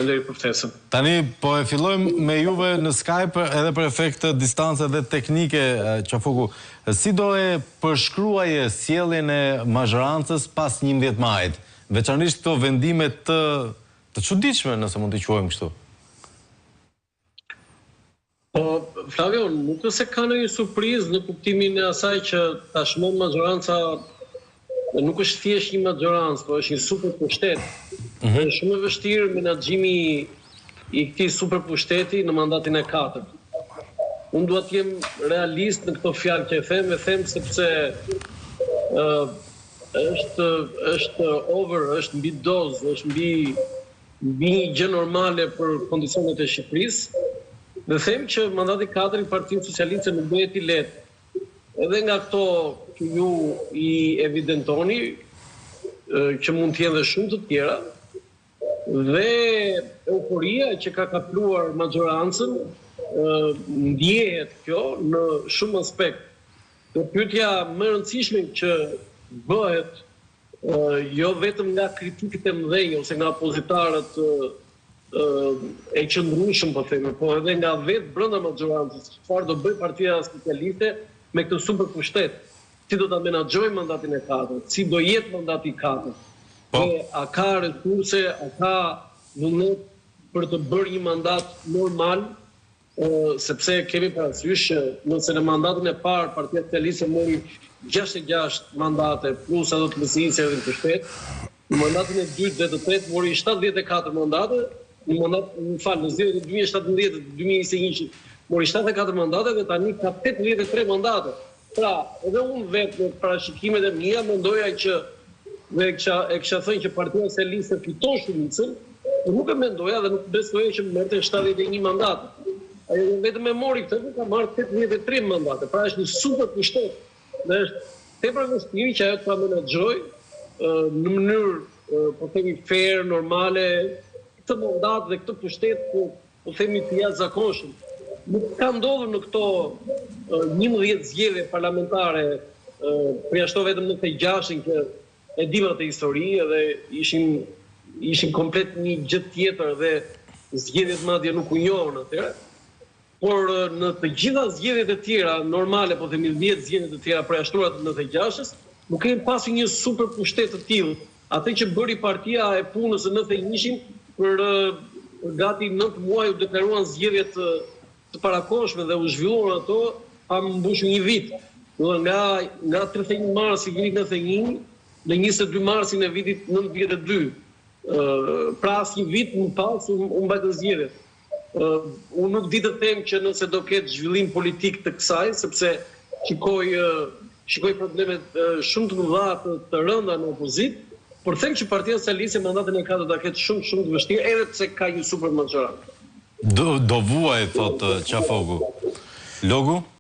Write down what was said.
Faleminderit për ftesën. Tani, po e fillojmë me juve në Skype edhe për efekt distance dhe teknike, Qafoku. Si do e përshkruaje sjelljen e mazhorancës pas 11 majit? Veçanërisht këto vendime të çuditshme, nëse mund t'i quajmë kështu. Po, Flavio, nuk se ka ndonjë surprizë në kuptimin e asaj që tashmë mazhoranca nuk është thjesht një majorancë, po është një super pushtet. Është shumë e vështirë menaxhimi i këtij super pushteti në mandatin e 4. Unë dua të jem realist në këto fjalë që e them sepse është over, është mbi dozë, është mbi një gjë normale për kondicionet e Shqipërisë. Dhe them që mandati 4 i Partisë Socialiste nuk bëhet i lehtë. Edhe nga këto që ju i evidentoni, që mund të jenë dhe shumë të tjera, dhe euforia që ka kapluar majorancën, ndjehet kjo në shumë aspekt. Dhe pyetja më e rëndësishme që bëhet, jo vetëm nga kritikët e mëdhenj ose nga opozitarët e qëndrueshëm, po themi, po edhe nga vetë brenda majorancës, çfarë do bëj Partia Socialiste me këtë super pushtet, si do ta menaxhojë mandatin e 4, si do jetë mandati i 4. A ka resurse, a ka vullnet për të bërë një mandat normal, sepse kemi parasysh që nëse në mandatin e parë Partia Socialiste mori 66 mandate plus ato të mësisë edhe në pushtet, në mandatin e dytë dhe të tretë mori 74 mandate, në 2017-2021 mori 74 mandate dhe tani ka 83 mandate. Pra, edhe unë vetë në parashikimet e mia mendoja që dhe e kisha thënë që Partia Socialiste fiton shumicën, por nuk e mendoja dhe nuk besoja që merrte 71 mandate. Ajo vetëm e mori këtë, ka marrë 83 mandate. Pra është një super pushtet. Dhe është tepër vështirë që ajo ta menaxhojë në mënyrë, po themi, fair, normale, këtë mandat dhe këtë pushtet, po themi, të jashtëzakonshëm. Nuk ka ndodhur në këto 11 zgjedhje parlamentare, përjashto vetëm në 96-ën që e dimë atë histori dhe ishin komplet një gjë tjetër dhe zgjedhjet madje nuk u njohën atëherë. Por në të gjitha zgjedhjet e tjera normale, po themi 10 zgjedhjet e tjera përjashtuara të 96-s, nuk kemi pasur një super pushtet të tillë. Atë që bëri Partia e Punës në 91-shin për gati 9 muaj u deklaruan zgjedhjet të parakohshme dhe u zhvilluan ato pa mbushur një vit. Nga 31 marsi i vitit 91 në 22 marsin e vitit 92. Pra asnjë vit më pas u mbajtën zgjedhjet. Unë nuk di të them që nëse do ketë zhvillim politik të kësaj, sepse shikoj problemet shumë të mëdha të rënda në opozitë, por them që Partia Socialiste mandatin e 4 do ta ketë shumë të vështirë, edhe pse ka një super majorancë. Do vuaj, thotë Qafoku. Logu?